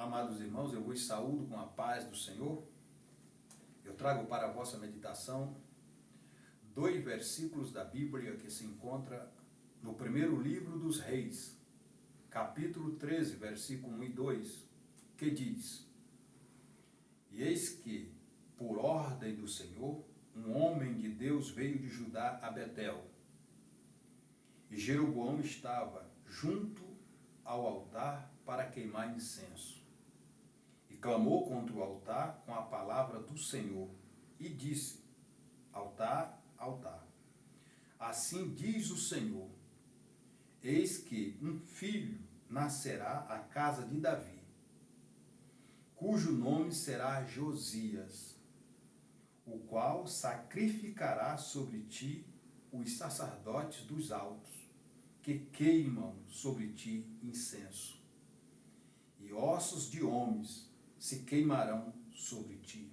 Amados irmãos, eu vos saúdo com a paz do Senhor. Eu trago para a vossa meditação 2 versículos da Bíblia que se encontra no primeiro livro dos Reis, capítulo 13, versículo 1 e 2, que diz: E eis que, por ordem do Senhor, um homem de Deus veio de Judá a Betel. E Jeroboão estava junto ao altar para queimar incenso. E clamou contra o altar com a palavra do Senhor, e disse: Altar, altar, assim diz o Senhor, eis que um filho nascerá à casa de Davi, cujo nome será Josias, o qual sacrificará sobre ti os sacerdotes dos altos, que queimam sobre ti incenso, e ossos de homens se queimarão sobre ti.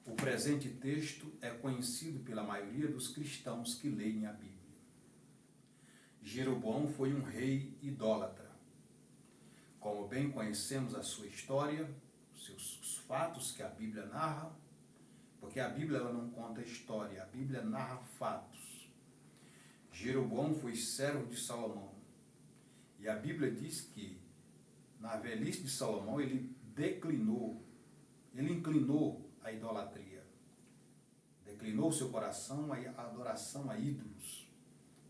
O presente texto é conhecido pela maioria dos cristãos que leem a Bíblia. Jeroboão foi um rei idólatra. Como bem conhecemos a sua história, os fatos que a Bíblia narra, porque a Bíblia ela não conta história, a Bíblia narra fatos. Jeroboão foi servo de Salomão. E a Bíblia diz que, na velhice de Salomão, ele inclinou a idolatria. Declinou seu coração à adoração a ídolos.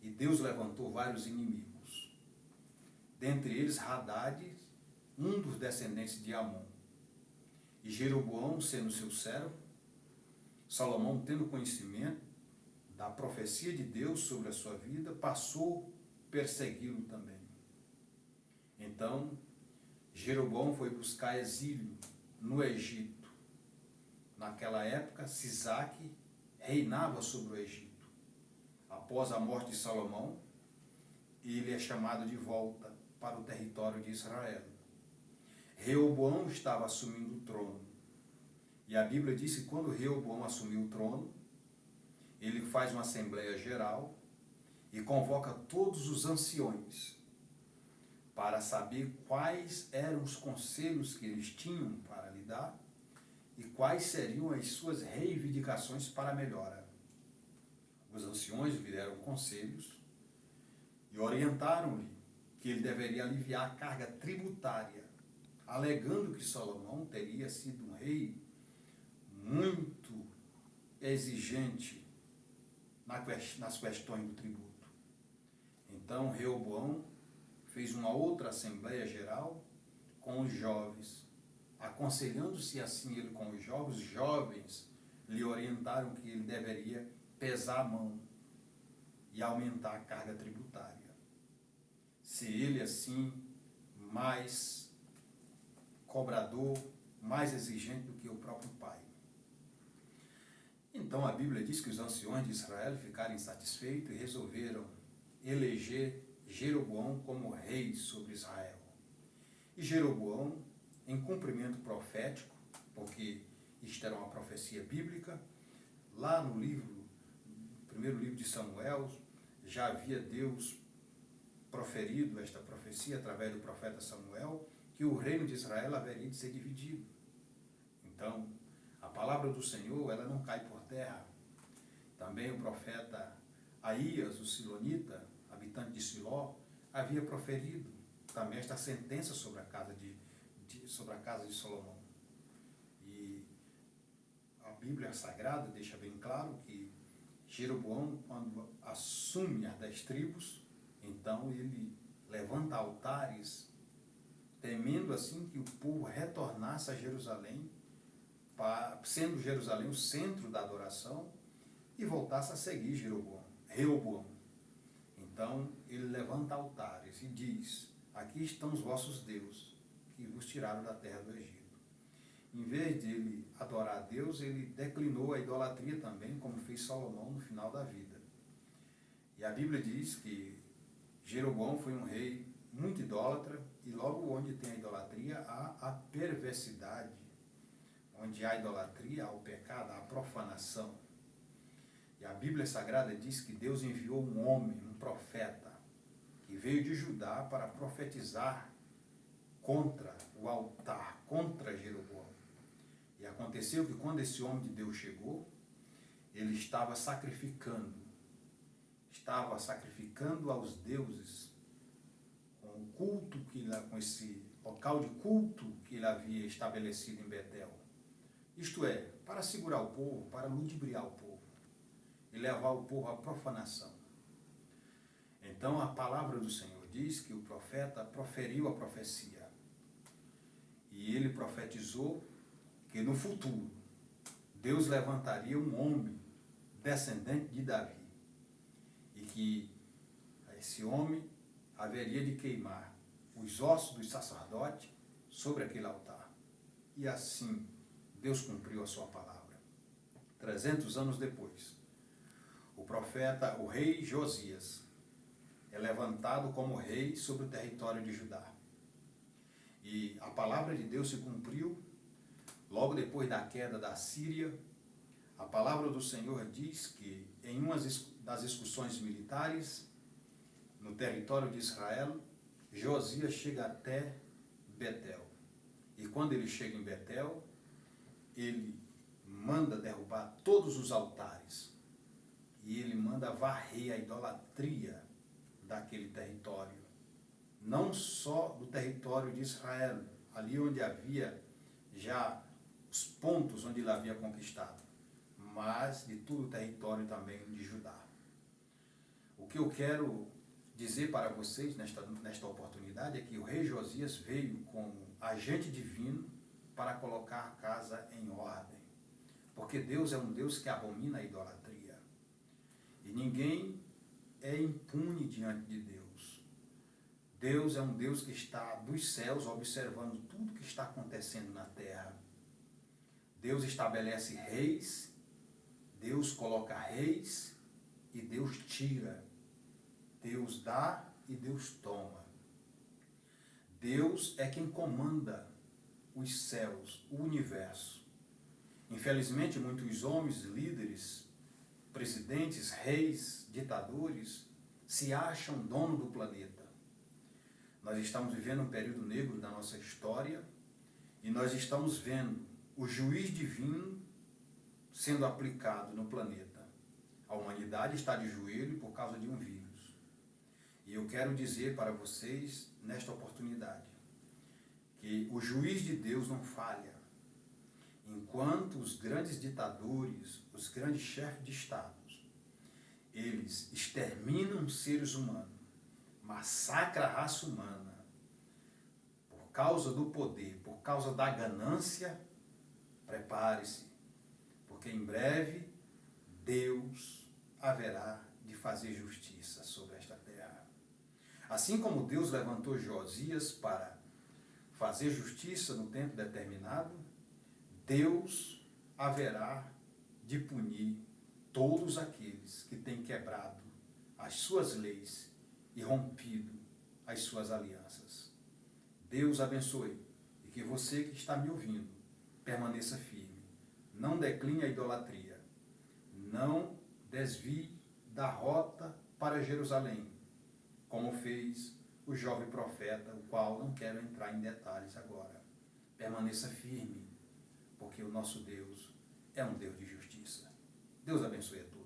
E Deus levantou vários inimigos. Dentre eles, Hadad, um dos descendentes de Amon. E Jeroboão, sendo seu servo, Salomão, tendo conhecimento da profecia de Deus sobre a sua vida, passou a persegui-lo também. Então, Jeroboão foi buscar exílio no Egito. Naquela época, Sisaque reinava sobre o Egito. Após a morte de Salomão, ele é chamado de volta para o território de Israel. Reoboão estava assumindo o trono. E a Bíblia diz que quando Reoboão assumiu o trono, ele faz uma assembleia geral e convoca todos os anciões para saber quais eram os conselhos que eles tinham para lhe dar e quais seriam as suas reivindicações para a melhora. Os anciões lhe deram conselhos e orientaram-lhe que ele deveria aliviar a carga tributária, alegando que Salomão teria sido um rei muito exigente nas questões do tributo. Então, Reoboão fez uma outra assembleia geral com os jovens, aconselhando-se assim ele com os jovens lhe orientaram que ele deveria pesar a mão e aumentar a carga tributária. Se ele assim, mais cobrador, mais exigente do que o próprio pai. Então a Bíblia diz que os anciões de Israel ficaram insatisfeitos e resolveram eleger Jeroboão como rei sobre Israel. E Jeroboão, em cumprimento profético, porque isto era uma profecia bíblica, lá no primeiro livro de Samuel, já havia Deus proferido esta profecia através do profeta Samuel, que o reino de Israel haveria de ser dividido. Então, a palavra do Senhor, ela não cai por terra. Também o profeta Aías, o silonita, habitante de Siló, havia proferido também esta sentença sobre a casa de Salomão. E a Bíblia Sagrada deixa bem claro que Jeroboão, quando assume as 10 tribos, então ele levanta altares, temendo assim que o povo retornasse a Jerusalém, sendo Jerusalém o centro da adoração, e voltasse a seguir Reoboão. Então ele levanta altares e diz: aqui estão os vossos deuses, que vos tiraram da terra do Egito. Em vez de ele adorar a Deus, ele declinou a idolatria também, como fez Salomão no final da vida. E a Bíblia diz que Jeroboão foi um rei muito idólatra, e logo onde tem a idolatria, há a perversidade. Onde há idolatria, há o pecado, há a profanação. E a Bíblia Sagrada diz que Deus enviou um homem, um profeta, que veio de Judá para profetizar contra o altar, contra Jeroboão. E aconteceu que quando esse homem de Deus chegou, ele estava sacrificando aos deuses com o culto com esse local de culto que ele havia estabelecido em Betel. Isto é, para segurar o povo, para ludibriar o povo e levar o povo à profanação. Então a palavra do Senhor diz que o profeta proferiu a profecia. E ele profetizou que no futuro Deus levantaria um homem descendente de Davi. E que esse homem haveria de queimar os ossos dos sacerdotes sobre aquele altar. E assim Deus cumpriu a sua palavra. 300 anos depois, o rei Josias, é levantado como rei sobre o território de Judá. E a palavra de Deus se cumpriu logo depois da queda da Síria. A palavra do Senhor diz que em uma das excursões militares no território de Israel, Josias chega até Betel. E quando ele chega em Betel, ele manda derrubar todos os altares. E ele manda varrer a idolatria daquele território. Não só do território de Israel, ali onde havia já os pontos onde ele havia conquistado, mas de todo o território também de Judá. O que eu quero dizer para vocês nesta oportunidade é que o rei Josias veio como agente divino para colocar a casa em ordem. Porque Deus é um Deus que abomina a idolatria. E ninguém é impune diante de Deus. Deus é um Deus que está dos céus observando tudo que está acontecendo na terra. Deus estabelece reis, Deus coloca reis e Deus tira. Deus dá e Deus toma. Deus é quem comanda os céus, o universo. Infelizmente, muitos homens, líderes, presidentes, reis, ditadores, se acham dono do planeta. Nós estamos vivendo um período negro da nossa história e nós estamos vendo o juiz divino sendo aplicado no planeta. A humanidade está de joelho por causa de um vírus. E eu quero dizer para vocês, nesta oportunidade, que o juiz de Deus não falha. Enquanto os grandes ditadores, os grandes chefes de estados, eles exterminam seres humanos, massacram a raça humana, por causa do poder, por causa da ganância, prepare-se, porque em breve Deus haverá de fazer justiça sobre esta terra. Assim como Deus levantou Josias para fazer justiça no tempo determinado, Deus haverá de punir todos aqueles que têm quebrado as suas leis e rompido as suas alianças. Deus abençoe e que você que está me ouvindo permaneça firme. Não decline a idolatria. Não desvie da rota para Jerusalém, como fez o jovem profeta, o qual não quero entrar em detalhes agora. Permaneça firme, porque o nosso Deus é um Deus de justiça. Deus abençoe a todos.